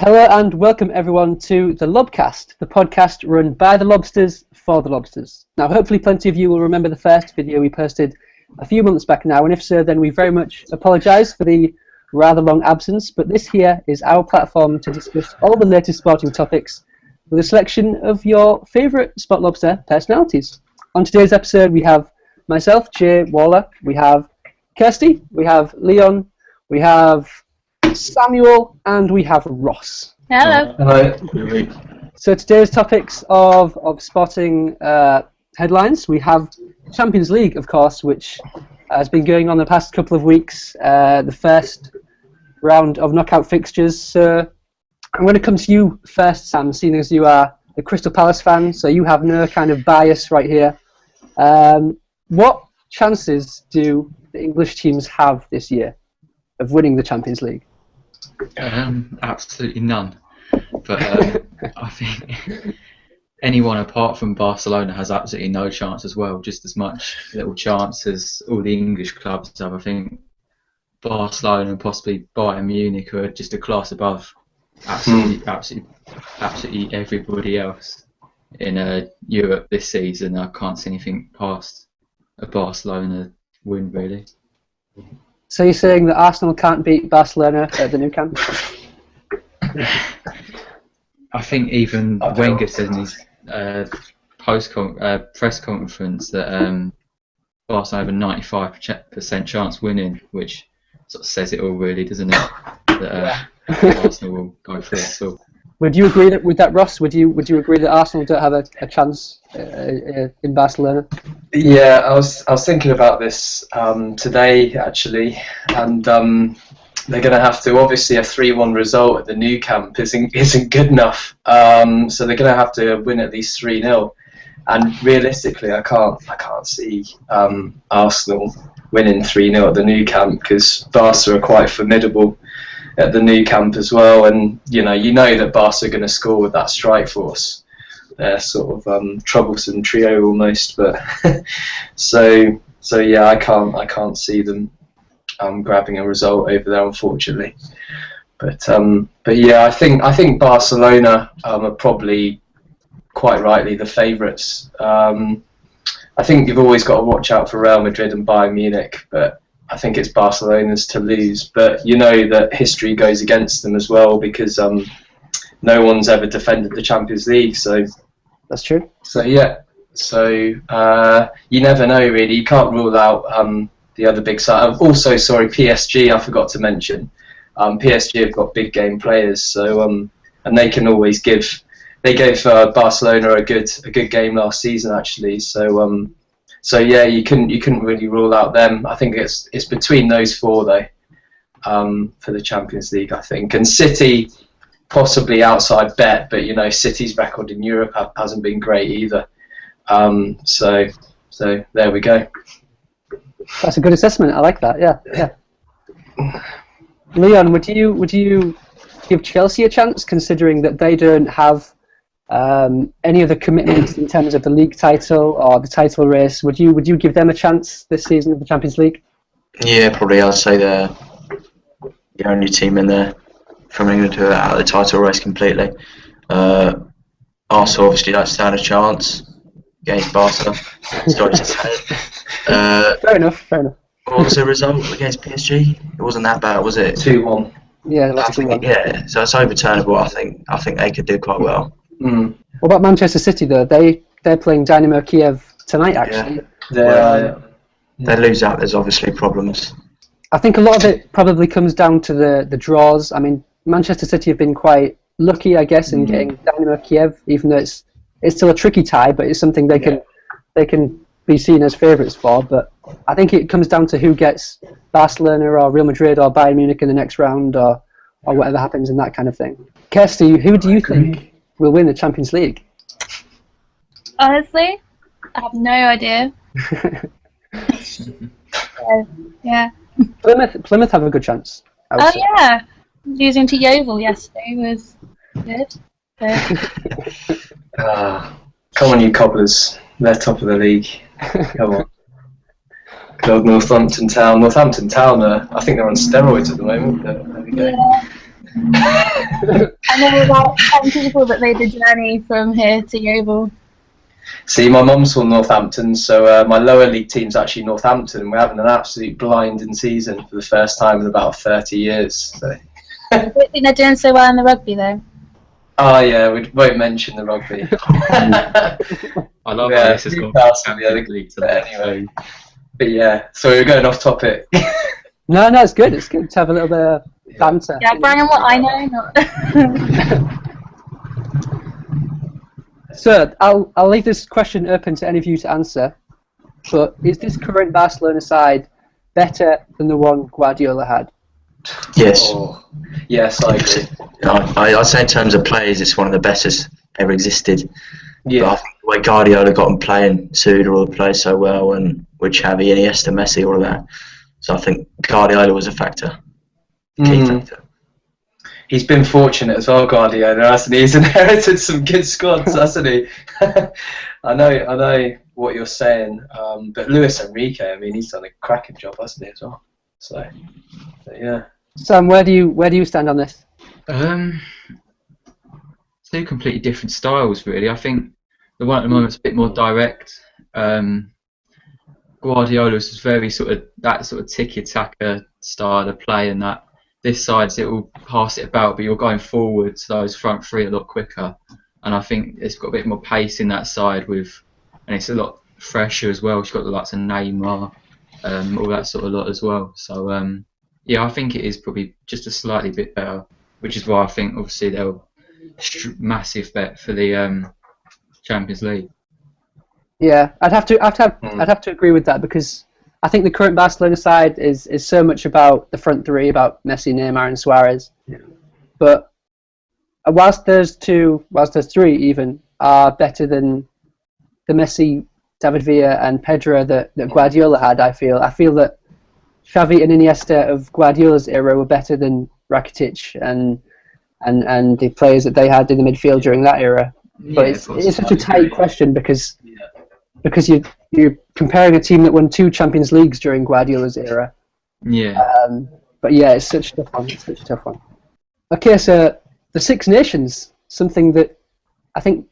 Hello and welcome everyone to the Lobcast, the podcast run by the Lobsters for the Lobsters. Now hopefully plenty of you will remember the first video we posted a few months back now, and if so then we very much apologise for the rather long absence, but this here is our platform to discuss all the latest sporting topics with a selection of your favourite Spot Lobster personalities. On today's episode we have myself, Jay Waller, we have Kirsty, we have Leon, we have Samuel, and we have Ross. Hello. Hello. So today's topics of sporting headlines, we have Champions League, of course, which has been going on the past couple of weeks, the first round of knockout fixtures. So I'm going to come to you first, Sam, seeing as you are a Crystal Palace fan, so you have no kind of bias right here. What chances do the English teams have this year of winning the Champions League? Absolutely none. But I think anyone apart from Barcelona has absolutely no chance as well, just as much little chance as all the English clubs have. I think Barcelona and possibly Bayern Munich are just a class above absolutely everybody else in Europe this season. I can't see anything past a Barcelona win, really. So you're saying that Arsenal can't beat Barcelona at the Nou Camp? I think even Wenger said in his press conference that Barcelona have a 95% chance winning, which sort of says it all, really, doesn't it? That Arsenal will go through it. So. Would you agree with that, Ross? Would you agree that Arsenal don't have a chance in Barcelona? Yeah, I was thinking about this today actually, and they're going to have to, obviously a 3-1 result at the Nou Camp isn't good enough, so they're going to have to win at least 3-0. And realistically, I can't see Arsenal winning 3-0 at the Nou Camp, because Barca are quite formidable at the Nou Camp as well, and you know that Barca are going to score with that strike force. They're sort of troublesome trio almost, but so yeah, I can't see them grabbing a result over there, unfortunately. But yeah, I think Barcelona are probably quite rightly the favourites. I think you've always got to watch out for Real Madrid and Bayern Munich, but I think it's Barcelona's to lose. But you know that history goes against them as well, because no one's ever defended the Champions League. So that's true. So yeah. So you never know, really. You can't rule out the other big side. Also, sorry, PSG. I forgot to mention. PSG have got big game players, so and they can always give. They gave Barcelona a good game last season, actually. So yeah, you couldn't really rule out them. I think it's between those four though, for the Champions League, I think. And City possibly outside bet, but City's record in Europe hasn't been great either. So there we go. That's a good assessment. I like that. Yeah. Leon, would you give Chelsea a chance, considering that they don't have any other commitments in terms of the league title or the title race? Would you give them a chance this season of the Champions League? Yeah, probably. I'd say they're the only team in there from England who are out of the title race completely. Arsenal obviously don't stand a chance against Barca. Sorry to say. Fair enough. What was the result against PSG? It wasn't that bad, was it? 2-1. Yeah, the last 2-1. Yeah, so it's overturnable. I think they could do quite well. What about Manchester City though? They're playing Dynamo Kiev tonight, actually. Yeah. They lose out. There's obviously problems. I think a lot of it probably comes down to the draws. I mean, Manchester City have been quite lucky, I guess, in getting Dynamo Kiev, even though it's still a tricky tie, but it's something they can be seen as favourites for. But I think it comes down to who gets Barcelona or Real Madrid or Bayern Munich in the next round, or whatever happens in that kind of thing. Kirsty, who do you think will win the Champions League? Honestly, I have no idea. Yeah. Plymouth have a good chance. Oh yeah, losing to Yeovil yesterday was good. So. Come on, you cobblers! They're top of the league. Come on. Good old Northampton Town. I think they're on steroids at the moment. But there we go. I know about 10 people that made the journey from here to Yeovil. See, my mum's from Northampton, so my lower league team's actually Northampton. We're having an absolute blinding season for the first time in about 30 years. So. I don't think they're doing so well in the rugby, though. Oh yeah, we won't mention the rugby. I love how this has gone Newcastle, the other league to but anyway. But yeah, so we're going off topic. No, it's good. It's good to have a little bit of banter. Yeah, Brian, what I know, not. So I'll leave this question open to any of you to answer. But is this current Barcelona side better than the one Guardiola had? Yes. Oh, yes, I agree. I'd say in terms of players, it's one of the best that's ever existed. Yeah. But I think the way Guardiola got them playing, suited all the players so well, and with Xavi, Iniesta, Messi, all of that. So I think Guardiola was a factor, key factor. He's been fortunate as well, Guardiola, hasn't he? He's inherited some good squads, hasn't he? I know what you're saying, but Luis Enrique, I mean, he's done a cracking job, hasn't he, as well? So yeah. Sam, where do you stand on this? Two completely different styles, really. I think the one at the moment is a bit more direct. Guardiola's is very sort of tiki-taka style of play, and that this side's it will pass it about, but you're going forward to those front three a lot quicker. And I think it's got a bit more pace in that side and it's a lot fresher as well. She's got the likes of Neymar, all that sort of lot as well. So yeah, I think it is probably just a slightly bit better, which is why I think obviously they're massive bet for the Champions League. Yeah, I'd have to agree with that, because I think the current Barcelona side is so much about the front three, about Messi, Neymar, and Suarez. Yeah. But whilst those three even are better than the Messi, David Villa, and Pedro that Guardiola had, I feel that Xavi and Iniesta of Guardiola's era were better than Rakitic and the players that they had in the midfield during that era. But it's such a tight question because you're comparing a team that won 2 Champions Leagues during Guardiola's era. Yeah. But yeah, it's such a tough one. Okay, so the Six Nations, something that I think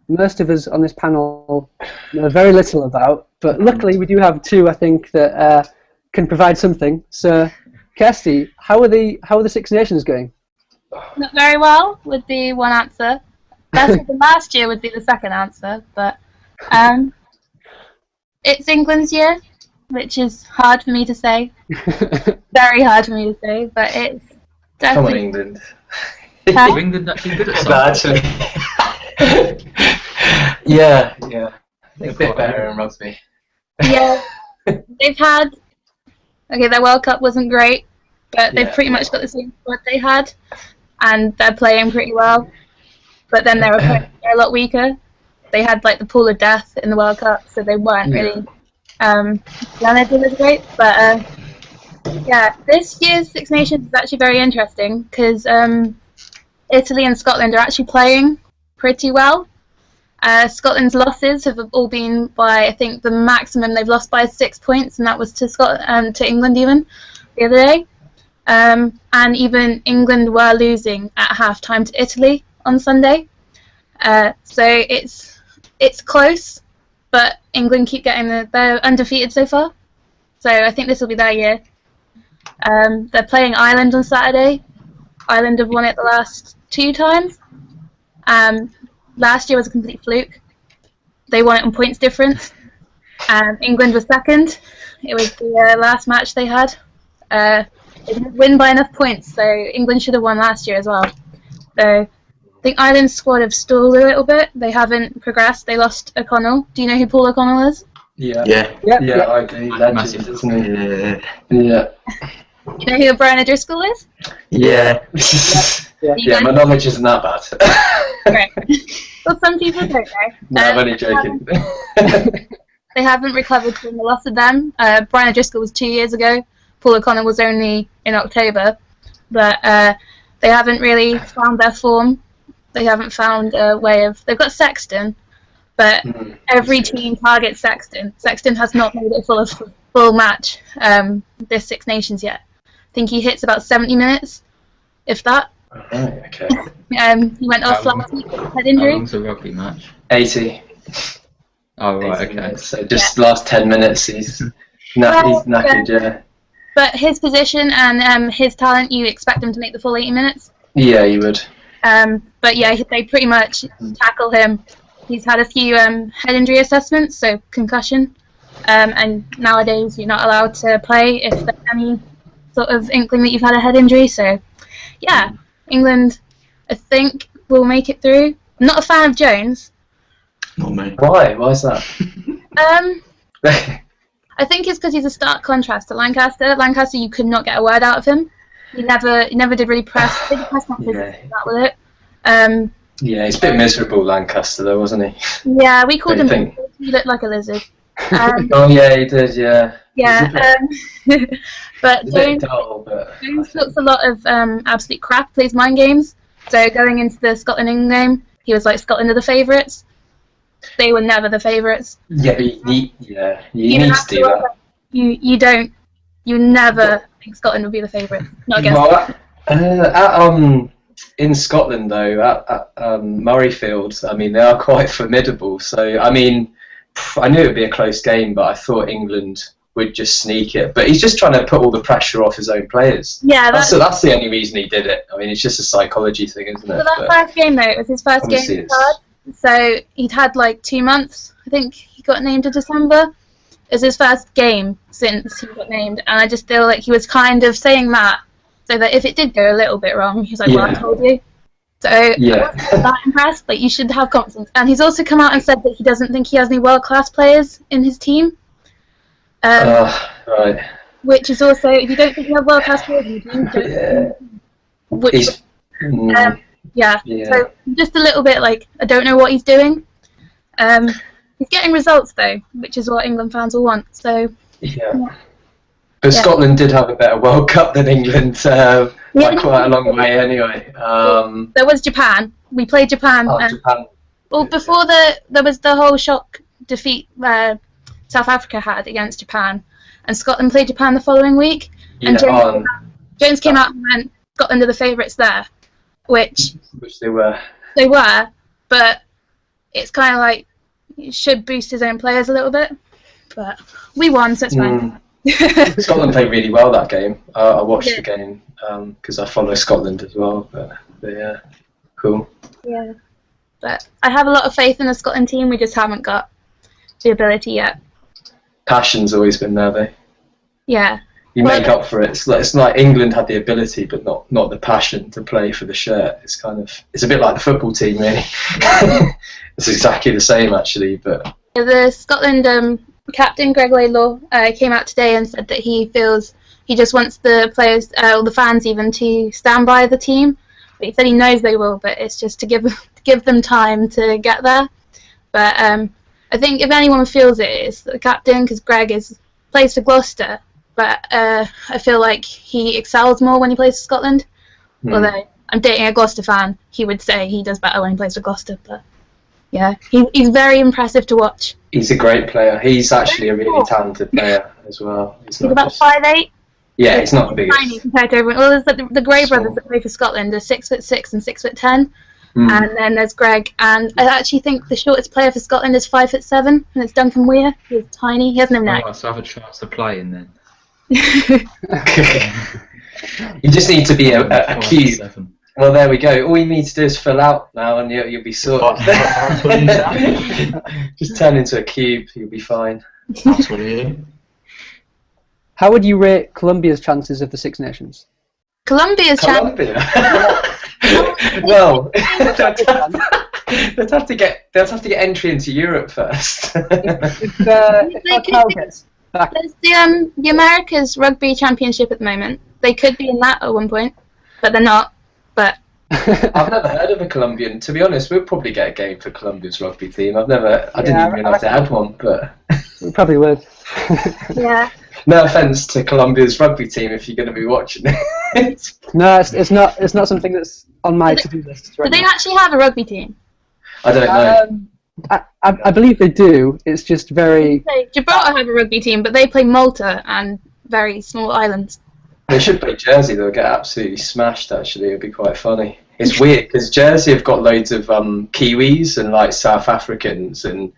most of us on this panel know very little about, but luckily we do have 2, I think, that can provide something. So, Kirsty, how are the Six Nations going? Not very well would be one answer. Better than last year would be the second answer, but it's England's year, which is hard for me to say. Very hard for me to say, but it's definitely... Come on, England. Huh? England actually good at No, something. actually. yeah. A bit better in rugby. Yeah, they've had... Okay, their World Cup wasn't great, but they've pretty much got the same squad they had, and they're playing pretty well. But then they're a lot weaker. They had like the pool of death in the World Cup, so they weren't really was great. But yeah, this year's Six Nations is actually very interesting because Italy and Scotland are actually playing pretty well. Scotland's losses have all been by, I think the maximum they've lost by 6 points, and that was to England even the other day. And even England were losing at half-time to Italy on Sunday. So it's close, but England keep getting they're undefeated so far. So I think this will be their year. They're playing Ireland on Saturday. Ireland have won it the last 2 times. Last year was a complete fluke. They won it on points difference. England was second. It was the last match they had. They didn't win by enough points, so England should have won last year as well. So I think Ireland's squad have stalled a little bit. They haven't progressed. They lost O'Connell. Do you know who Paul O'Connell is? Yeah, I do. Massive. Legend, isn't he? Yeah. You know who Brian O'Driscoll is? Yeah. Yeah, my knowledge isn't that bad. Right. Well, some people don't know. No, I'm only joking. They haven't recovered from the loss of them. Brian O'Driscoll was 2 years ago. Paul O'Connell was only in October. But they haven't really found their form. They haven't found a way of... They've got Sexton, but every team targets Sexton. Sexton has not made it a full match this Six Nations yet. I think he hits about 70 minutes, if that. Right, okay. He went off last week with a head How injury. long's a rugby match? 80. Oh, right, 80 okay. minutes. So just last 10 minutes, he's knackered, yeah. But his position and his talent, you expect him to make the full 80 minutes. Yeah, you would. But yeah, they pretty much tackle him. He's had a few head injury assessments, so concussion. And nowadays you're not allowed to play if there's any sort of inkling that you've had a head injury. So yeah, England, I think, will make it through. I'm not a fan of Jones. Not me. Why? Why is that? I think it's because he's a stark contrast to Lancaster. Lancaster, you could not get a word out of him. He never did really press. He did press conferences with it. Yeah, he's a bit miserable, Lancaster, though, wasn't he? Yeah, we called him. Think? He looked like a lizard. Oh yeah, he did. Yeah. Yeah. But He's a bit Jones dull, but talks a lot of absolute crap. Plays mind games. So going into the Scotland game, he was like, Scotland are the favourites. They were never the favourites. Yeah, but you need to do that. You never think Scotland would be the favourites. Not against. Well, in Scotland though, at Murrayfield, I mean, they are quite formidable. So I mean, I knew it would be a close game, but I thought England would just sneak it. But he's just trying to put all the pressure off his own players. Yeah, that's the only reason he did it. I mean, it's just a psychology thing, isn't it? So that first game though, it was his first game in charge. So he'd had like 2 months. I think he got named in December. It was his first game since he got named, and I just feel like he was kind of saying that so that if it did go a little bit wrong, he was like, "Well, I told you." So I wasn't that impressed. Like, you should have confidence. And he's also come out and said that he doesn't think he has any world-class players in his team. Right. Which is also, if you don't think you have world-class players in your team, yeah. So just a little bit like, I don't know what he's doing. He's getting results though, which is what England fans will want. So but Scotland did have a better World Cup than England, by quite a long way anyway. There was Japan. We played Japan. Japan. Well, before there was the whole shock defeat South Africa had against Japan, and Scotland played Japan the following week. And Jones came out and went, Scotland are the favourites there. Which they were. They were, but it's kind of like it should boost his own players a little bit. But we won, so it's fine. Scotland played really well that game. I watched the game because I follow Scotland as well. But yeah, cool. Yeah, but I have a lot of faith in the Scotland team. We just haven't got the ability yet. Passion's always been there, though. Yeah. You make up for it. It's like England had the ability, but not the passion to play for the shirt. It's a bit like the football team, really. It's exactly the same, actually. But the Scotland captain Greg Laidlaw came out today and said that he feels he just wants the players, or the fans even, to stand by the team. But he said he knows they will, but it's just to give them time to get there. But I think if anyone feels it, it's the captain, because Greg plays for Gloucester. But I feel like he excels more when he plays for Scotland. Although I'm dating a Gloucester fan, he would say he does better when he plays for Gloucester. But yeah, he's very impressive to watch. He's a great player. He's actually a really talented player as well. He's about 5'8". Yeah, he's not the biggest. Tiny compared to everyone. Well, there's the Gray brothers that play for Scotland. They're 6'6" and 6'10". And then there's Greg, and I actually think the shortest player for Scotland is 5'7", and it's Duncan Weir. He's tiny. He has no neck. Oh, so I have a chance to play in then. You just need to be a cube. Well, there we go. All you need to do is fill out now, and you'll be sorted. Just turn into a cube. You'll be fine. That's what it is. How would you rate Colombia's chances of the Six Nations? Colombia's chances. Well, they'd have to get entry into Europe first. There's the America's Rugby Championship at the moment. They could be in that at one point, but they're not. But I've never heard of a Colombian. To be honest, we'll probably get a game for Colombia's rugby team. I didn't even realise they had one, but we probably would. Yeah. No offence to Colombia's rugby team if you're going to be watching it. No, it's not something that's on my to-do list. Do they actually have a rugby team? I don't know. I believe they do. It's just very. Gibraltar have a rugby team, but they play Malta and very small islands. They should play Jersey. They'll get absolutely smashed. Actually, it'd be quite funny. It's weird because Jersey have got loads of Kiwis and like South Africans and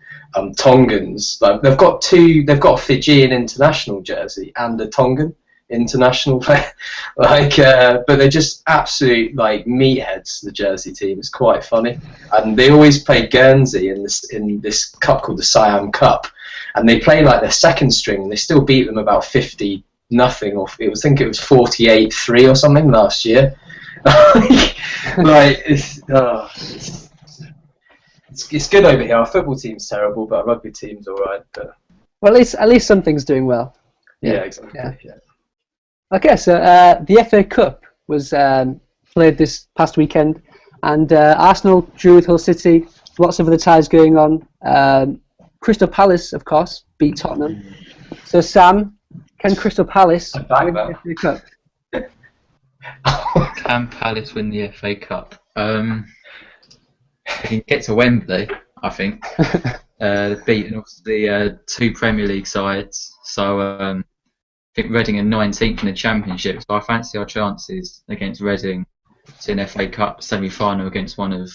Tongans. Like they've got a Fijian international jersey and a Tongan international player. Like, but they're just absolute like meatheads. The Jersey team. It's quite funny, and they always play Guernsey in this cup called the Siam Cup, and they play like their second string, and they still beat them about 50-0, or I think it was 48-3 or something last year. Like it's good over here. Our football team's terrible, but our rugby team's alright. Well, at least something's doing well. Yeah, exactly. Yeah. Okay, so the FA Cup was played this past weekend, and Arsenal drew with Hull City. Lots of other ties going on. Crystal Palace, of course, beat Tottenham. So Sam, can Crystal Palace win the FA Cup? Can Palace win the FA Cup? They can get to Wembley, I think. They've beaten obviously 2 Premier League sides, so I think Reading are 19th in the Championship. So I fancy our chances against Reading to an FA Cup semi-final against one of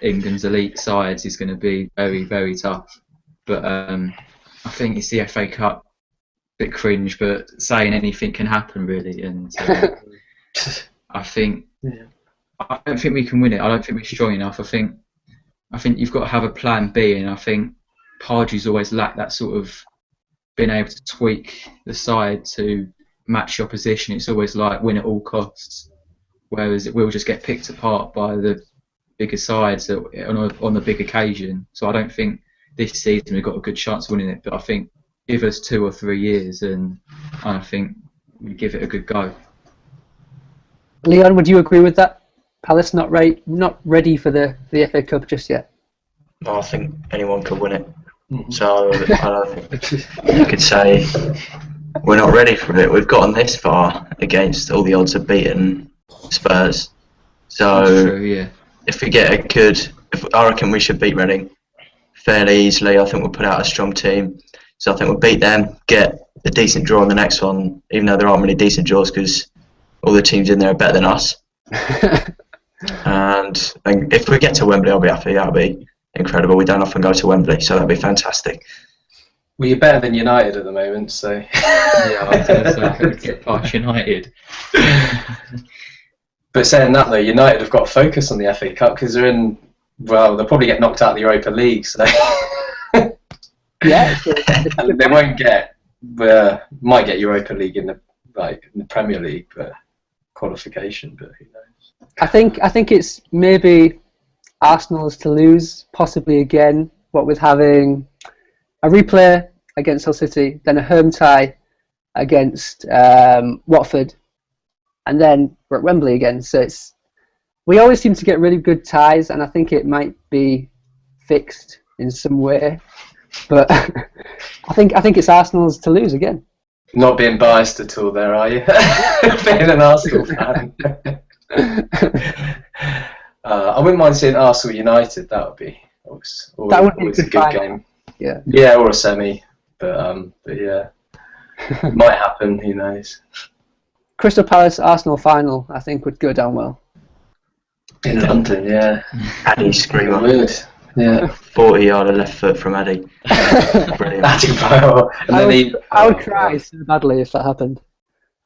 England's elite sides is going to be very, very tough. But I think it's the FA Cup. Bit cringe, but saying anything can happen really, and I don't think we can win it. I don't think we're strong enough. I think you've got to have a plan B, and I think Pardew's always lacked that sort of being able to tweak the side to match your opposition. It's always like win at all costs, whereas it will just get picked apart by the bigger sides on the big occasion. So I don't think this season we've got a good chance of winning it, but I think give us 2 or 3 years and I think we give it a good go. Leon, would you agree with that? Palace not ready for the FA Cup just yet? No, I think anyone could win it. So you could say we're not ready for it. We've gotten this far against all the odds of beating Spurs. So true, yeah. If we get I reckon we should beat Reading fairly easily. I think we'll put out a strong team. So I think we'll beat them, get a decent draw on the next one, even though there aren't many decent draws because all the teams in there are better than us. and if we get to Wembley, I'll be happy. That'll be incredible. We don't often go to Wembley, so that'll be fantastic. Well, you're better than United at the moment, so... Yeah, I was going to say, get past United. But saying that, though, United have got to focus on the FA Cup because they'll probably get knocked out of the Europa League, so... Yeah, they won't might get Europa League in the Premier League, but qualification. But who knows? I think it's maybe Arsenal's to lose, possibly again. What with having a replay against Hull City, then a home tie against Watford, and then we're at Wembley again. So we always seem to get really good ties, and I think it might be fixed in some way. But I think it's Arsenal's to lose again. Not being biased at all there, are you? Being an Arsenal fan. I wouldn't mind seeing Arsenal United. That would be always a good game. Yeah, or a semi. But yeah, it might happen. Who knows? Crystal Palace Arsenal final, I think, would go down well. In London, yeah. Addy screamer. Would. Yeah. 40-yard left foot from Addy. Brilliant. I would cry so badly if that happened.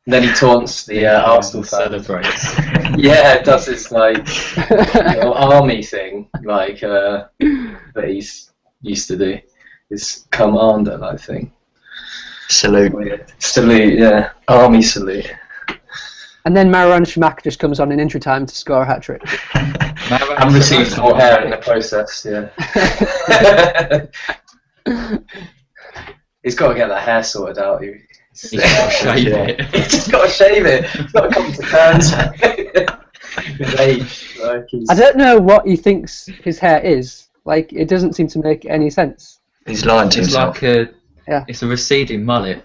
Then he taunts the Arsenal fans. Celebrates. Yeah, it does this little army thing that he's used to do. His commander thing. Salute. Salute, yeah. Army salute. And then Marouane Chamakh just comes on in injury time to score a hat-trick. And receives more hair in the process, yeah. He's got to get that hair sorted out. He's got to shave it. He's just got to shave it. He's got to come to terms with his age. I don't know what he thinks his hair is. It doesn't seem to make any sense. He's lying to himself. It's a receding mullet.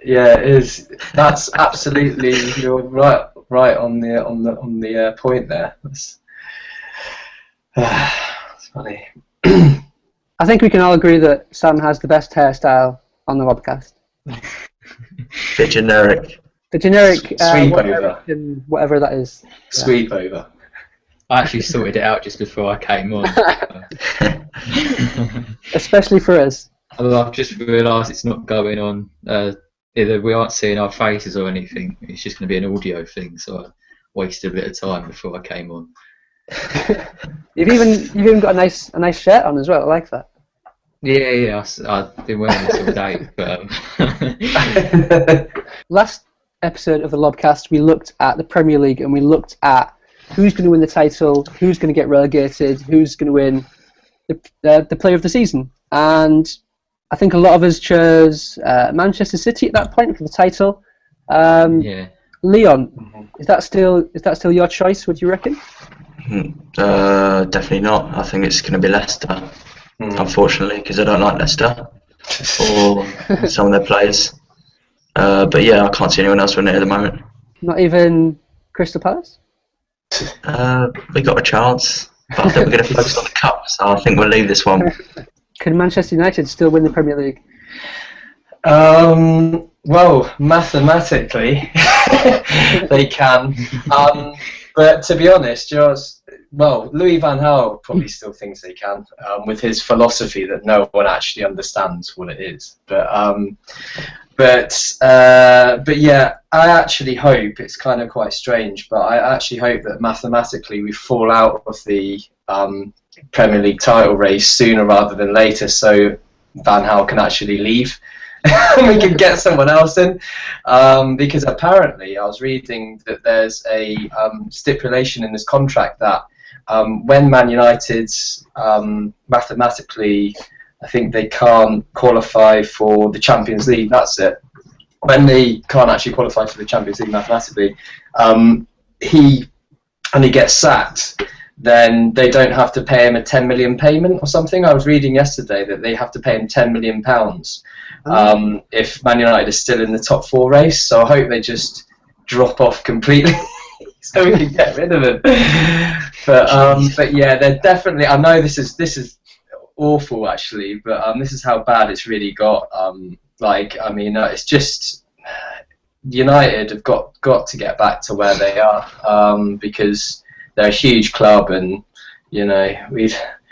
Yeah, it is. That's absolutely, you're right on the point there. That's funny. I think we can all agree that Sam has the best hairstyle on the Lobcast. Bit generic. The generic Sweep over. Whatever that is. Sweep over. I actually sorted it out just before I came on. Especially for us. Although I've just realised it's not going on. Either we aren't seeing our faces or anything. It's just going to be an audio thing. So I wasted a bit of time before I came on. You've even got a nice shirt on as well. I like that. Yeah. I've been wearing this all day. But, Last episode of the Lobcast, we looked at the Premier League and we looked at who's going to win the title, who's going to get relegated, who's going to win the Player of the Season. And I think a lot of us chose Manchester City at that point for the title. yeah. Leon, is that still your choice? Would you reckon? Definitely not. I think it's going to be Leicester, unfortunately, because I don't like Leicester or some of their players. But yeah, I can't see anyone else winning it at the moment. Not even Crystal Palace? We got a chance, but I think we're going to focus on the cup, so I think we'll leave this one. Can Manchester United still win the Premier League? Well, mathematically, they can. But to be honest, Louis van Gaal probably still thinks they can, with his philosophy that no one actually understands what it is. But yeah, I actually hope, it's kind of quite strange, but I actually hope that mathematically we fall out of the Premier League title race sooner rather than later, so Van Gaal can actually leave. We can get someone else in, because apparently I was reading that there's a stipulation in this contract that when Man United mathematically, I think they can't qualify for the Champions League, that's it. When they can't actually qualify for the Champions League mathematically, he gets sacked, then they don't have to pay him a 10 million payment or something. I was reading yesterday that they have to pay him £10 million if Man United is still in the top 4 race. So I hope they just drop off completely so we can get rid of him. But yeah, they're definitely. I know this is awful actually, but this is how bad it's really got. It's just United have got to get back to where they are, because they're a huge club, and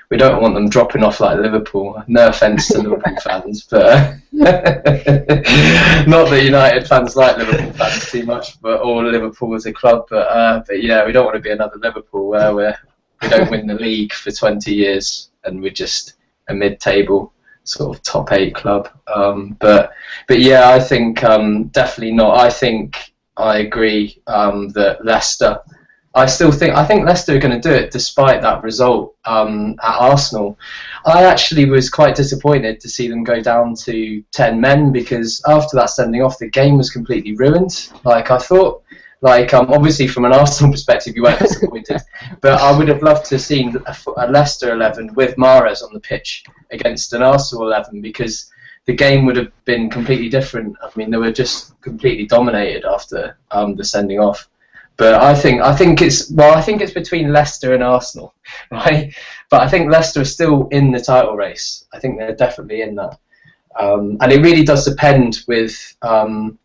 we don't want them dropping off like Liverpool. No offence to Liverpool fans, but not that United fans like Liverpool fans too much, or Liverpool as a club. But yeah, we don't want to be another Liverpool where we don't win the league for 20 years and we're just a mid-table sort of top 8 club. But yeah, I think definitely not. I agree that Leicester. I think Leicester are going to do it despite that result at Arsenal. I actually was quite disappointed to see them go down to 10 men, because after that sending off, the game was completely ruined. Like I thought, obviously from an Arsenal perspective, you weren't disappointed, but I would have loved to have seen a Leicester 11 with Mahrez on the pitch against an Arsenal 11, because the game would have been completely different. I mean, they were just completely dominated after the sending off. But I think it's between Leicester and Arsenal, right? But I think Leicester are still in the title race. I think they're definitely in that. And it really does depend with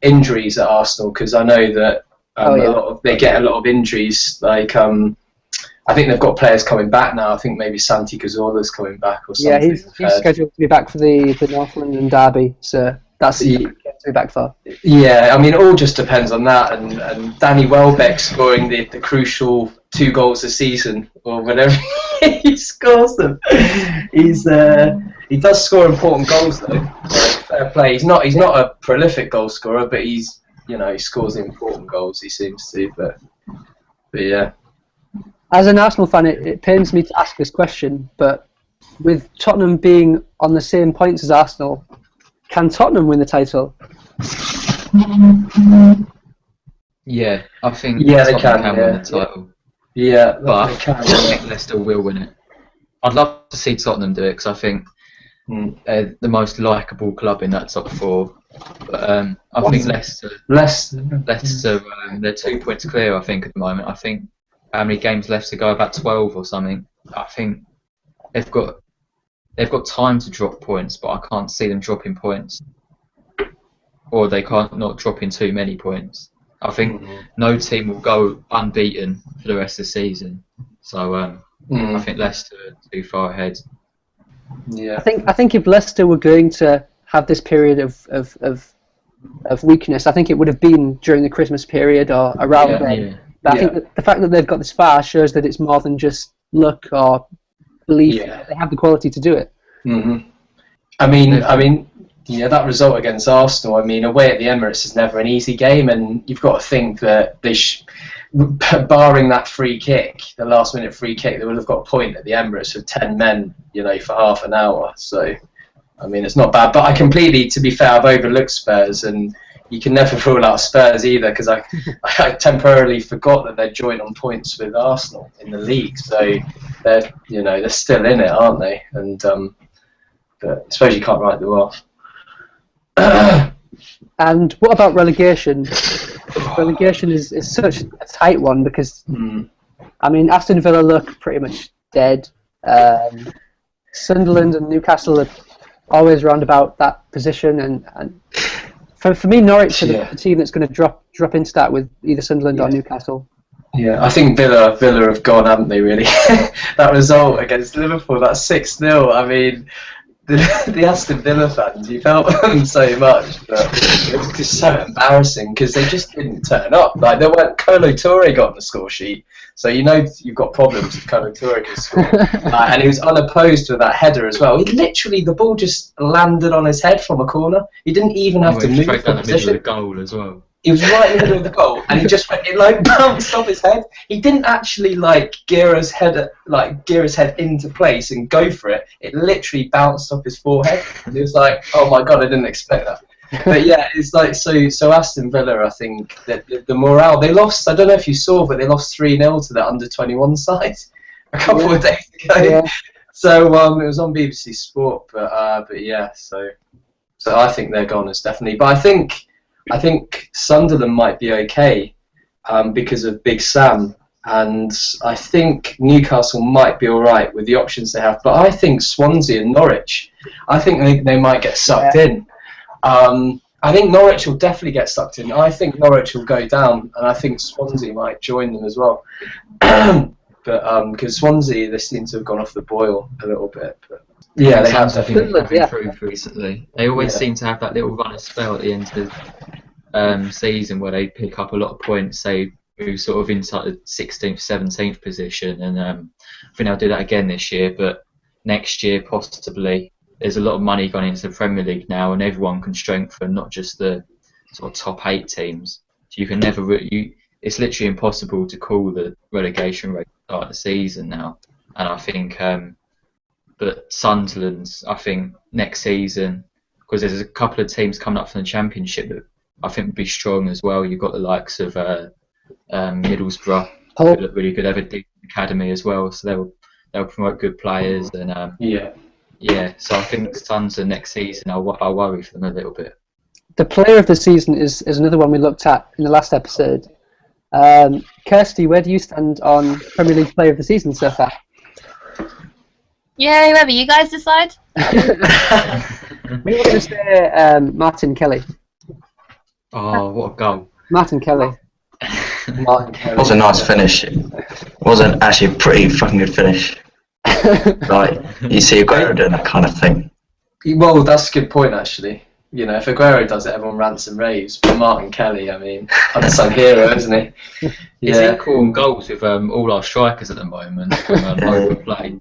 injuries at Arsenal, because I know that they get a lot of injuries. I think they've got players coming back now. I think maybe Santi Cazorla's coming back or something. Yeah, he's scheduled to be back for the North London derby, so that's to be back for. Yeah, I mean, it all just depends on that, and Danny Welbeck scoring the crucial 2 goals a season or whenever he scores them. He does score important goals though. Fair play. He's not a prolific goal scorer, but he scores important goals. He seems to, but yeah. As an Arsenal fan, it pains me to ask this question, but with Tottenham being on the same points as Arsenal, can Tottenham win the title? Yeah, I think they Tottenham can win the title. Yeah, but I think Leicester will win it. I'd love to see Tottenham do it, because I think they're the most likeable club in that top 4. But I think Leicester, they're 2 points clear. I think at the moment. I think how many games left to go? About 12 or something. I think they've got time to drop points, but I can't see them dropping points. or they can't not drop in too many points. I think no team will go unbeaten for the rest of the season. So I think Leicester are too far ahead. Yeah. I think if Leicester were going to have this period of weakness, I think it would have been during the Christmas period or around then. Yeah. But I think that the fact that they've got this far shows that it's more than just luck or belief. Yeah. They have the quality to do it. Mm-hmm. I mean, yeah, that result against Arsenal. I mean, away at the Emirates is never an easy game, and you've got to think that barring that free kick, the last-minute free kick, they would have got a point at the Emirates with 10 men, for half an hour. So, I mean, it's not bad. But I completely, to be fair, I've overlooked Spurs, and you can never rule out Spurs either, because I temporarily forgot that they're joint on points with Arsenal in the league. So they're still in it, aren't they? And but I suppose you can't write them off. And what about relegation? Relegation is such a tight one because, I mean, Aston Villa look pretty much dead. Sunderland and Newcastle are always round about that position, and for me, Norwich are the team that's going to drop into that with either Sunderland or Newcastle. Yeah, I think Villa have gone, haven't they? Really, that result against Liverpool, that 6-0. I mean, the Aston Villa fans, you felt them so much, but it was just so embarrassing because they just didn't turn up. Like, they weren't. Kolo Touré got on the score sheet, so you've got problems if Kolo Touré can score. And he was unopposed with that header as well. The ball just landed on his head from a corner. He didn't even have to move straight from down the middle position. of the goal as well. He was right in the middle of the goal, and it bounced off his head. He didn't actually gear his head into place and go for it. It literally bounced off his forehead. And he was like, "Oh my god, I didn't expect that." But yeah, it's like so. Aston Villa, I think that the morale they lost. I don't know if you saw, but they lost 3-0 to that under-21 side a couple of days ago. Yeah. So it was on BBC Sport, but yeah. So I think they're gone, definitely. But I think Sunderland might be okay because of Big Sam, and I think Newcastle might be all right with the options they have. But I think Swansea and Norwich, I think they might get sucked in. I think Norwich will definitely get sucked in. I think Norwich will go down, and I think Swansea might join them as well. But because Swansea, they seem to have gone off the boil a little bit. But yeah, they have. I think they've improved recently. They always seem to have that little run of spell at the end of the season where they pick up a lot of points, say move sort of inside the 16th, 17th position, and I think they'll do that again this year. But next year, possibly, there's a lot of money gone into the Premier League now, and everyone can strengthen, not just the sort of top 8 teams. So you can never it's literally impossible to call the relegation rate at the start of the season now. And I think, but Sunderland's, I think next season, because there's a couple of teams coming up from the Championship that I think would be strong as well. You've got the likes of Middlesbrough, who look really good. They have a deep academy as well, so they'll promote good players. And so I think Sunderland next season, I'll worry for them a little bit. The player of the season is another one we looked at in the last episode. Kirsty, where do you stand on Premier League player of the season so far? Yeah, whoever you guys decide. We were going to say Martin Kelly. Oh, what a goal. Martin Kelly. It was a nice finish. It wasn't actually a pretty fucking good finish. Like, you see Aguero doing that kind of thing. Well, that's a good point, actually. If Aguero does it, everyone rants and raves. But Martin Kelly, I mean, unsung hero, isn't he? He's equal in goals with all our strikers at the moment from overplay.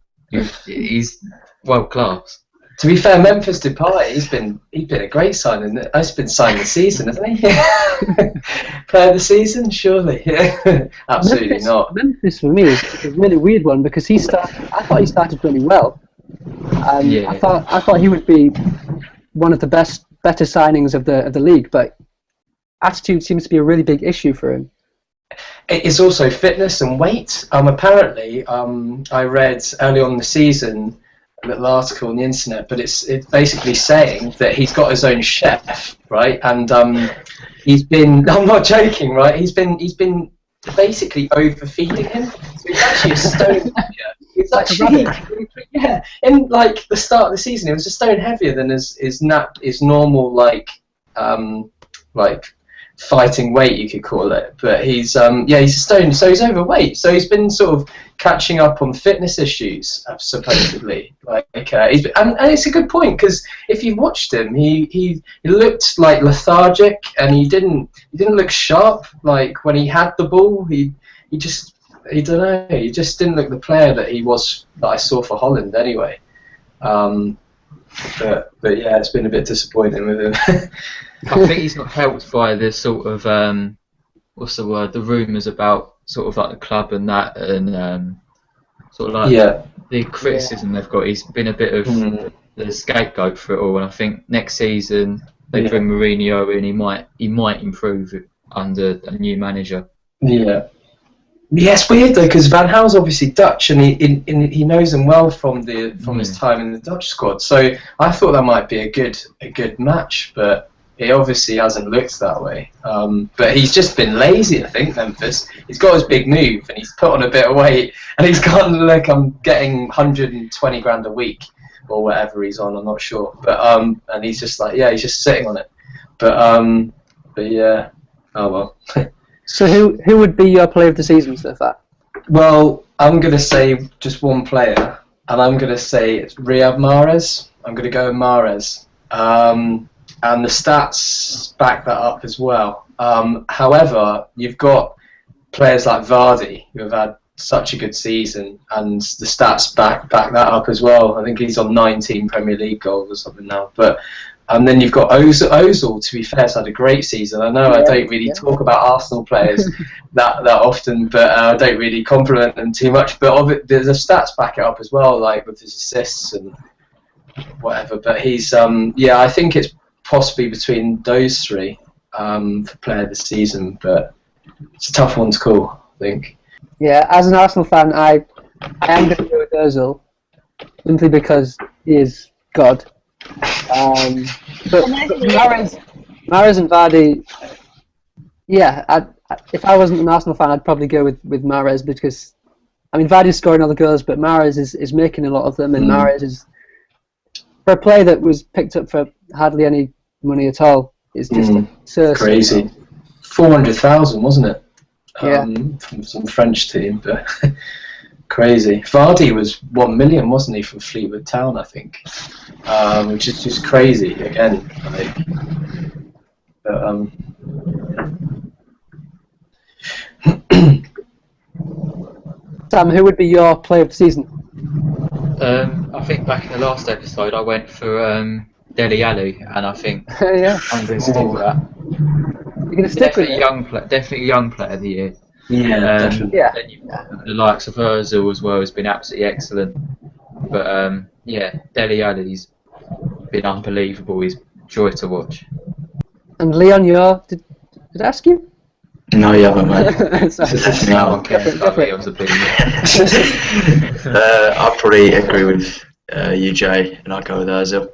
He's world class. To be fair, Memphis Depay, he's been a great signing. He's been signed this season, hasn't he? Player of the season, surely. Absolutely not. Memphis for me is a really weird one because I thought he started really well. I thought he would be one of the better signings of the league, but attitude seems to be a really big issue for him. It's also fitness and weight. Apparently, I read early on in the season a little article on the internet, but it's basically saying that he's got his own chef, right? And he's been, I'm not joking, right? He's been basically overfeeding him. So he's actually a stone heavier. He's actually, in the start of the season, he was a stone heavier than his normal like fighting weight, you could call it. But he's he's a stone, so he's overweight. So he's been sort of catching up on fitness issues, supposedly. And it's a good point, because if you watched him, he looked like lethargic, and he didn't look sharp. Like when he had the ball, he just don't know. He just didn't look the player that I saw for Holland anyway. But yeah, it's been a bit disappointing with him. I think he's not helped by the sort of what's the word? The rumours about sort of like the club and that, and sort of like the criticism they've got. He's been a bit of the scapegoat for it all, and I think next season they bring Mourinho in. He might improve under a new manager. Yeah. Yeah, it's weird though, because Van Gaal's obviously Dutch, and he knows him well from his time in the Dutch squad. So I thought that might be a good match, but it obviously hasn't looked that way. But he's just been lazy, I think, Memphis. He's got his big move, and he's put on a bit of weight, and he's gone, look, I'm getting 120 grand a week, or whatever he's on, I'm not sure. But and he's just like, he's just sitting on it. But yeah, oh well. So who would be your player of the season so far? Well, I'm going to say just one player, and I'm going to say it's Riyad Mahrez. I'm going to go with Mahrez. And the stats back that up as well. However, you've got players like Vardy, who have had such a good season, and the stats back that up as well. I think he's on 19 Premier League goals or something now. But then you've got Ozil, to be fair, has had a great season. I know I don't really talk about Arsenal players that often, but I don't really compliment them too much. But the stats back it up as well, like with his assists and whatever. But he's, I think it's possibly between those three for player of the season, but it's a tough one to call, I think. Yeah, as an Arsenal fan, I am going to go with Ozil, simply because he is God. But Mahrez and Vardy, if I wasn't an Arsenal fan, I'd probably go with Mahrez, because, I mean, Vardy's scoring all the goals, but Mahrez is making a lot of them, and Mahrez is, for a player that was picked up for hardly any money at all, is just so crazy. 400,000, wasn't it? Yeah. From some French team, but crazy. Vardy was 1 million, wasn't he, from Fleetwood Town, I think, which is just crazy again. Sam, who would be your player of the season? I think back in the last episode I went for Dele Alli, and I think I'm going to stick with that. You're going to stick with it? Definitely young player of the year. Yeah, definitely. The likes of Ozil as well has been absolutely excellent. But Dele Alli's been unbelievable. He's joy to watch. And Leon, did I ask you? No, you haven't, mate. I'll probably agree with you, Jay, and I'll go with Ozil.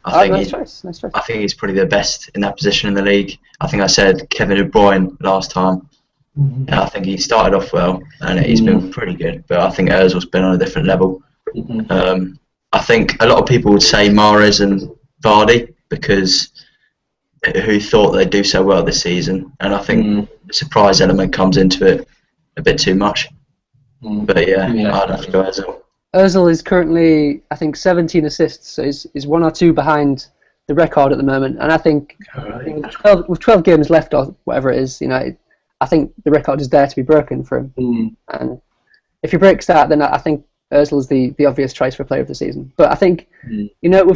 Nice choice. I think he's probably the best in that position in the league. I think I said Kevin De Bruyne last time. And I think he started off well, and he's been pretty good. But I think Ozil's been on a different level. I think a lot of people would say Mahrez and Vardy, because who thought they'd do so well this season, and I think the surprise element comes into it a bit too much. But I'd have to go Ozil. Ozil is currently, I think, 17 assists, so he's 1 or 2 behind the record at the moment. And I think with 12 games left or whatever it is, I think the record is there to be broken for him. And if he breaks that, then I think Ozil is the obvious choice for player of the season. But I think, we're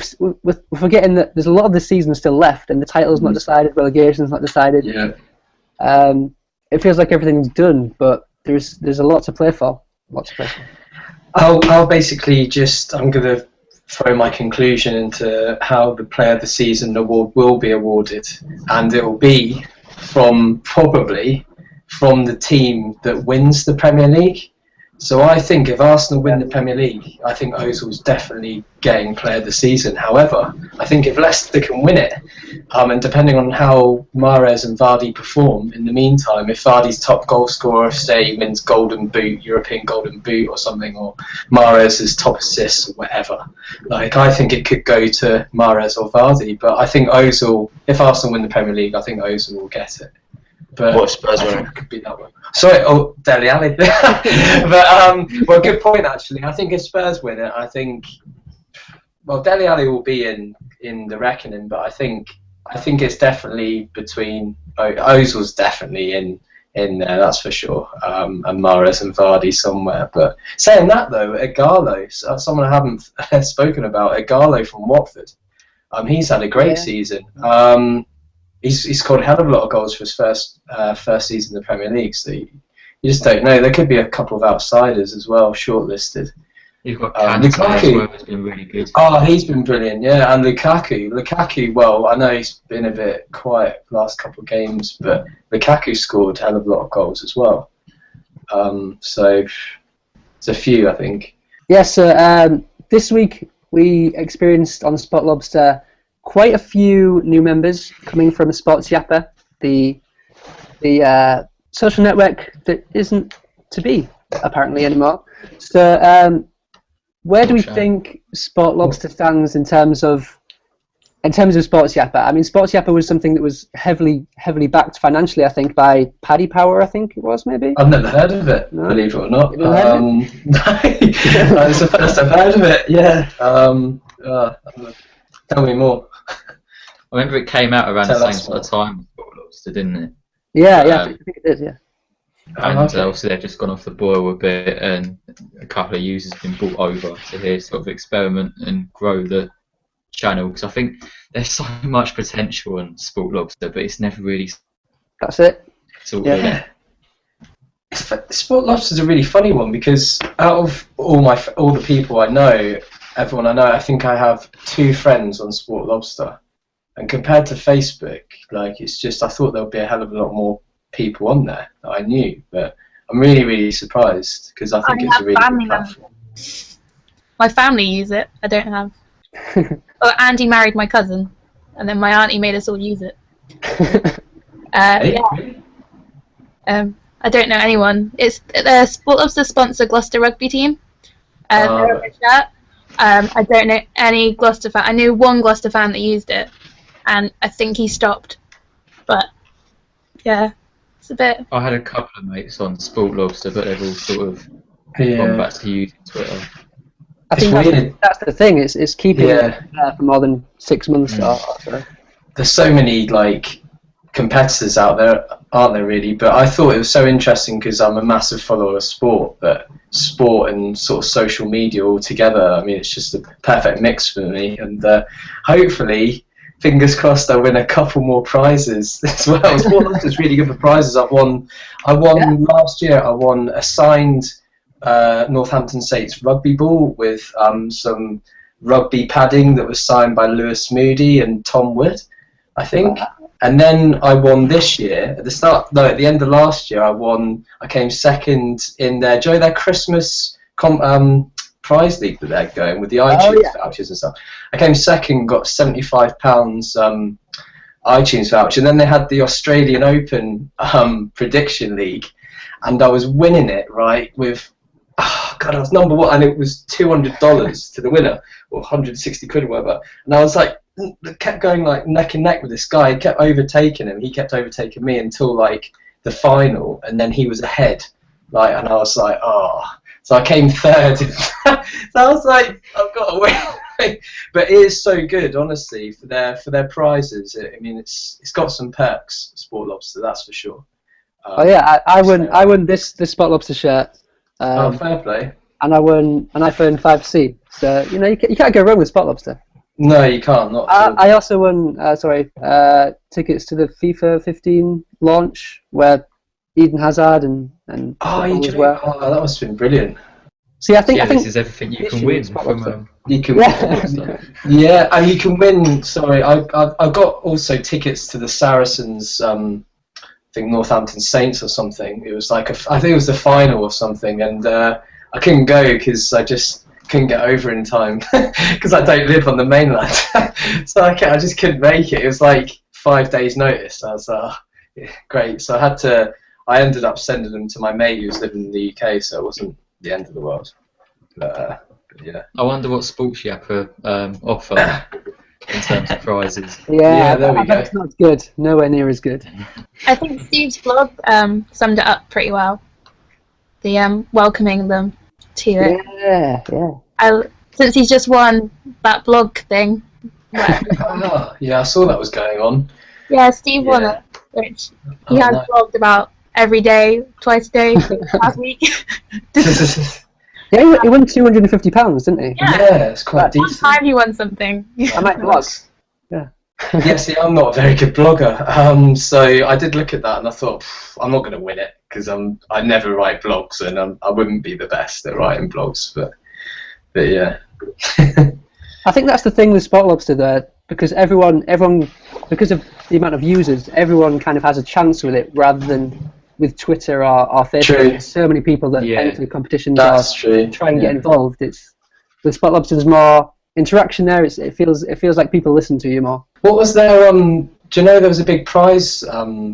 forgetting that there's a lot of the season still left, and the title's not decided, relegation's not decided. It feels like everything's done, but there's a lot to play for. I'll basically I'm going to throw my conclusion into how the Player of the Season award will be awarded, and it will be probably from the team that wins the Premier League. So I think if Arsenal win the Premier League, I think Ozil's definitely getting Player of the Season. However, I think if Leicester can win it, and depending on how Mahrez and Vardy perform in the meantime, if Vardy's top goal scorer, say he wins Golden Boot, European Golden Boot or something, or Mahrez is top assists or whatever, like I think it could go to Mahrez or Vardy. But I think Ozil, if Arsenal win the Premier League, I think Ozil will get it. But What Spurs winner? it could be that one. Sorry, Dele Alli. But well, good point actually. I think if Spurs win it, I think Dele Alli will be in the reckoning, but I think it's definitely between Ozil's definitely in there, that's for sure, and Mahrez and Vardy somewhere. But saying that though, Igalo, someone I haven't spoken about, Igalo from Watford, he's had a great season. He's scored a hell of a lot of goals for his first season in the Premier League, so you just don't know. There could be a couple of outsiders as well, shortlisted. You've got Kante as well, has been really good. Oh, he's been brilliant, yeah. And Lukaku, well, I know he's been a bit quiet the last couple of games, but Lukaku scored a hell of a lot of goals as well. So it's a few, I think. Yes, this week we experienced on Spot Lobster quite a few new members coming from SportsYapper, the social network that isn't to be apparently anymore. So where do we think Sport Lobster stands in terms of SportsYapper? I mean, SportsYapper was something that was heavily backed financially, I think, by Paddy Power. I think it was, maybe. I've never heard of it, believe it or not. You've never heard of it? It's the first I've heard of it. Yeah. Tell me more. I remember it came out around the same sort of time as Sport Lobster, didn't it? Yeah, I think it did, yeah. And obviously they've just gone off the boil a bit, and a couple of users have been brought over to here sort of experiment and grow the channel, because I think there's so much potential in Sport Lobster, but it's never really. That's it. Yeah. Sport Lobster's a really funny one, because out of all the people I know, everyone I know, I think I have 2 friends on Sport Lobster, and compared to Facebook, like it's just, I thought there would be a hell of a lot more people on there that I knew, but I'm really, really surprised, because I think it's a really good platform. My family use it. I don't have. Oh, Andy married my cousin, and then my auntie made us all use it. Really? I don't know anyone. It's Sport Lobster sponsor Gloucester rugby team. They're a shirt. I don't know any Gloucester fan. I knew one Gloucester fan that used it, and I think he stopped. But yeah, it's a bit. I had a couple of mates on Sport Lobster, but they've all sort of gone back to using Twitter. I think that's the thing. It's keeping it there for more than 6 months. So. There's so many like competitors out there, aren't there? Really, but I thought it was so interesting because I'm a massive follower of sport, but sport and sort of social media all together. I mean, it's just a perfect mix for me, and hopefully, fingers crossed, I win a couple more prizes as well. Sport Lobster's really good for prizes. I won last year. I won a signed Northampton Saints rugby ball with some rugby padding that was signed by Lewis Moody and Tom Wood, I think. And then I won this year at the end of last year. I came second in their Christmas prize league that they're going with the iTunes vouchers and stuff. I came second, got £75 iTunes voucher, and then they had the Australian Open prediction league, and I was winning it with. Oh God, I was number 1, and it was $200 to the winner, or 160 quid or whatever. And I was like, kept going like neck and neck with this guy. I kept overtaking him. He kept overtaking me until like the final, and then he was ahead. And I was like, oh. So I came third. So I was like, I've got to win. But it is so good, honestly, for their prizes. I mean, it's got some perks, Sport Lobster, that's for sure. I won this Sport Lobster shirt. Fair play. And I won an iPhone 5C. So you can't go wrong with Sport Lobster. No, you can't. Not I also won tickets to the FIFA 15 launch where Eden Hazard and as well. Oh, that must have been brilliant. See, I think this is everything you can win you can and you can win. Sorry, I've got also tickets to the Saracens think Northampton Saints or something. It was like I think it was the final or something, and I couldn't go because I just couldn't get over in time because I don't live on the mainland. So I just couldn't make it. It was like 5 days notice. I was yeah, great. So I ended up sending them to my mate who was living in the UK, so it wasn't the end of the world. But yeah. I wonder what SportsYapper offer in terms of prizes. Yeah, there we go. That's not good. Nowhere near as good. I think Steve's blog summed it up pretty well. The welcoming them to it. Yeah. Since he's just won that blog thing. Oh, yeah, I saw that was going on. Yeah, Steve won it, which he has nice. blogged about every day, twice a day, last week. Yeah, he won £250, didn't he? Yeah, it's quite One decent. time he won something. I might blog. Yeah, see, I'm not a very good blogger, so I did look at that and I thought, I'm not going to win it because I never write blogs and I wouldn't be the best at writing blogs, but yeah. I think that's the thing with Sport Lobster there, because everyone, because of the amount of users, everyone kind of has a chance with it rather than with Twitter or Facebook. True. There's so many people that Yeah. enter competitions That's or true. try and yeah. get involved. It's with Sport Lobster, there's more interaction there. It feels like people listen to you more. What was there? Do you know there was a big prize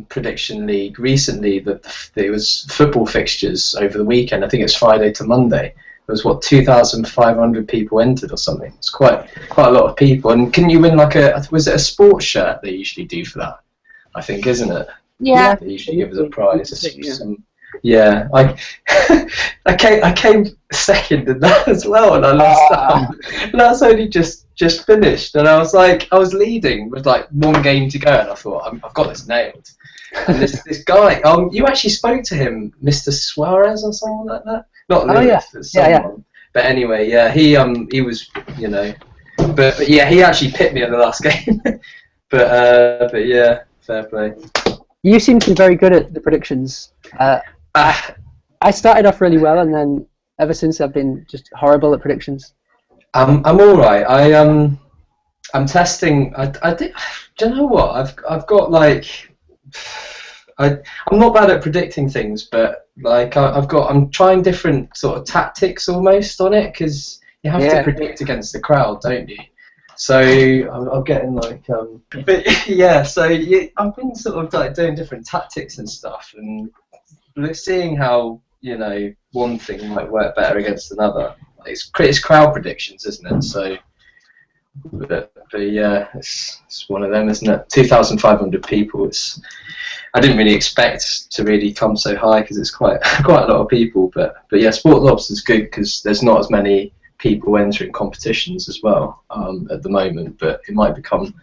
prediction league recently that there was football fixtures over the weekend. I think it's Friday to Monday. There was 2,500 people entered or something. It's quite a lot of people. And can you win like was it a sports shirt they usually do for that? I think, isn't it? Yeah. They usually give us a prize. Yeah. I came second in that as well, and I lost that. And that's only just finished, and I was leading with like one game to go, and I thought I've got this nailed. And this guy, you actually spoke to him, Mr. Suarez or someone like that. Not Lewis, it's someone. Yeah. But anyway, yeah, he was, you know, but yeah, he actually picked me in the last game. but yeah, fair play. You seem to be very good at the predictions. I started off really well, and then ever since I've been just horrible at predictions. I'm all right. I'm testing. I did. Do you know what? I've got like. I'm not bad at predicting things, but like I'm trying different sort of tactics almost on it because you have to predict against the crowd, don't you? So I'm getting like, but yeah. So I've been sort of like doing different tactics and stuff, and seeing how one thing might work better against another. It's crowd predictions, isn't it? So, but yeah, it's one of them, isn't it? 2,500 people. I didn't really expect to really come so high because it's quite a lot of people. But yeah, Sport Lobster's good because there's not as many people entering competitions as well at the moment. But it might become,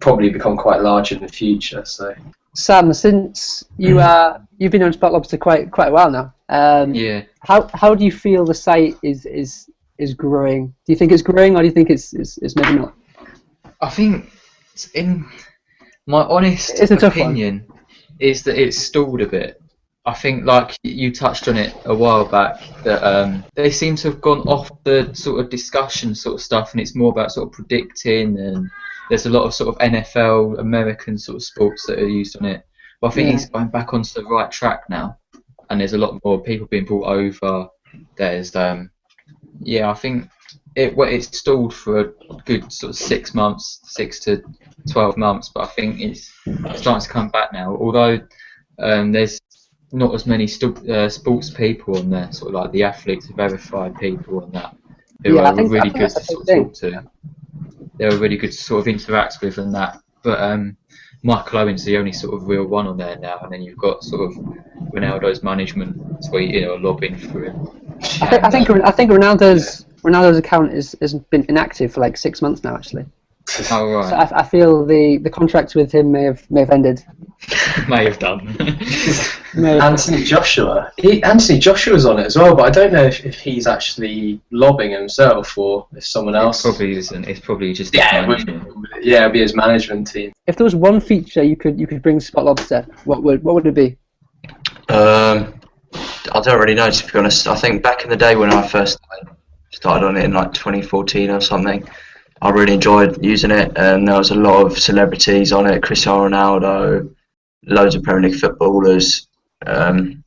probably become quite large in the future. So. Sam, since you've been on Sport Lobster quite a while now. Yeah. How do you feel the site is growing? Do you think it's growing, or do you think it's maybe not? I think, in my honest It's a tough opinion, is that it's stalled a bit. I think, like you touched on it a while back, that they seem to have gone off the sort of discussion sort of stuff, and it's more about sort of predicting, and there's a lot of sort of NFL, American sort of sports that are used on it. But I think it's going back onto the right track now, and there's a lot more people being brought over. There's I think it's stalled for a good sort of 6 months, 6 to 12 months, but I think it's starting to come back now. Although there's not as many sports people on there, sort of like the athletes, verified people on that, who are really good to sort of talk to. They were really good to sort of interact with and that. But Michael Owen's the only sort of real one on there now, and then you've got sort of Ronaldo's management tweeting or lobbying for him. I think Ronaldo's account has been inactive for like 6 months now, actually. Oh right. So I feel the contract with him may have ended. May have done. Anthony Joshua's on it as well, but I don't know if he's actually lobbing himself or if someone else. It probably isn't. It's probably just it'll be his management team. If there was one feature you could bring to Sport Lobster, what would it be? I don't really know, to be honest. I think back in the day when I first started on it in like 2014 or something, I really enjoyed using it, and there was a lot of celebrities on it: Cristiano Ronaldo, loads of Premier League footballers, and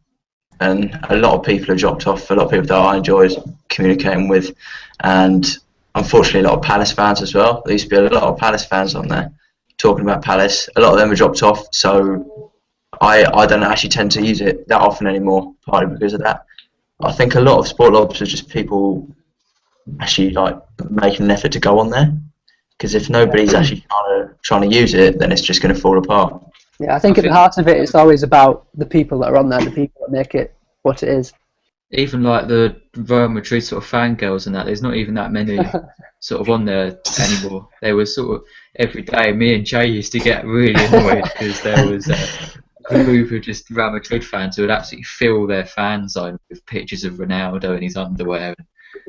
a lot of people have dropped off. A lot of people that I enjoyed communicating with, and unfortunately a lot of Palace fans as well. There used to be a lot of Palace fans on there talking about Palace. A lot of them have dropped off, so I don't actually tend to use it that often anymore, partly because of that. I think a lot of Sport Lobs are just people actually like making an effort to go on there, because if nobody's actually trying to use it, then it's just going to fall apart. Yeah, I think at the heart of it, it's always about the people that are on there, the people that make it what it is. Even like the Real Madrid sort of fangirls and that, there's not even that many sort of on there anymore. They were sort of every day. Me and Jay used to get really annoyed because there was a group of just Real Madrid fans who would absolutely fill their fan zone with pictures of Ronaldo in his underwear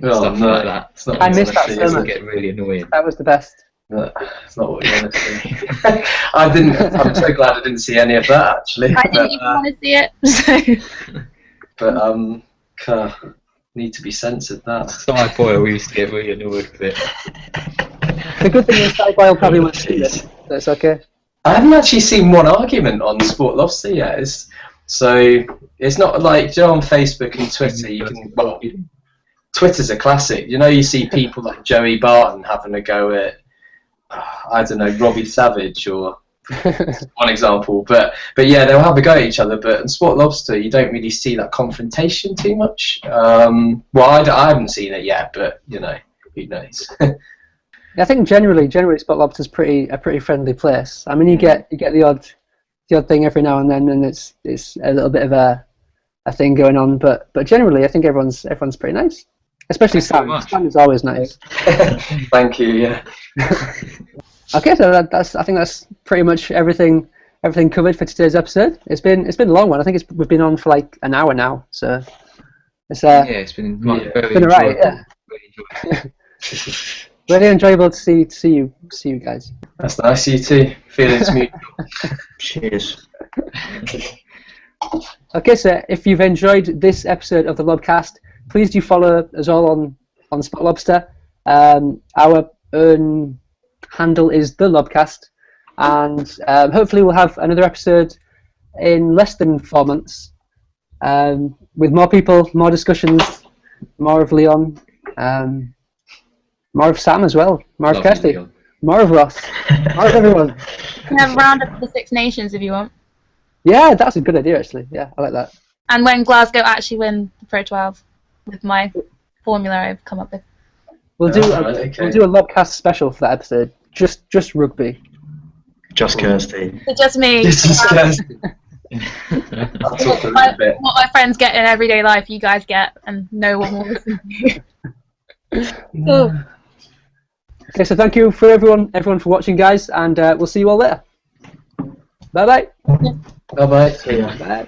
and stuff like that. I missed that so much. Get really annoying. That was the best. No, it's not what we want to see. I'm so glad I didn't see any of that actually. I didn't even want to see it. So. But need to be censored. That Sky Boyle, we used to get really annoyed with it. The good thing is Sky Boyle probably won't see this. That's okay. I haven't actually seen one argument on Sport Lobster yet. So it's not like, you know, on Facebook and Twitter you can. Well, Twitter's a classic. You know, you see people like Joey Barton having a go at, I don't know, Robbie Savage or one example. But yeah, they'll have a go at each other. But in Sport Lobster, you don't really see that confrontation too much. Well, I haven't seen it yet, but you know, who knows? I think generally Sport Lobster's a pretty friendly place. I mean, you get the odd thing every now and then, and it's a little bit of a thing going on. But generally, I think everyone's pretty nice. Especially Sam. Sam is always nice. Thank you. Yeah. Okay, so I think that's pretty much everything covered for today's episode. It's been a long one. I think we've been on for like an hour now. So it's it's been very alright. Yeah. Really enjoyable to see you guys. That's nice. You too. Feelings mutual. Cheers. Okay, so if you've enjoyed this episode of the Lobcast, please do follow us all on Sport Lobster. Our own handle is the Lobcast, and hopefully we'll have another episode in less than 4 months, with more people, more discussions, more of Leon, more of Sam as well, more of Kirsty, more of Ross, more of everyone. You can have a round of the Six Nations if you want. Yeah, that's a good idea actually. Yeah, I like that. And when Glasgow actually win the Pro 12 with my formula I've come up with. We'll do a Lobcast special for that episode. Just rugby. Just Kirsty. So just me. Just Kirsty. What my friends get in everyday life, you guys get, and no one will listen to you. Oh. Okay, so thank you for everyone for watching, guys, and we'll see you all later. Bye bye. Bye bye. Bye.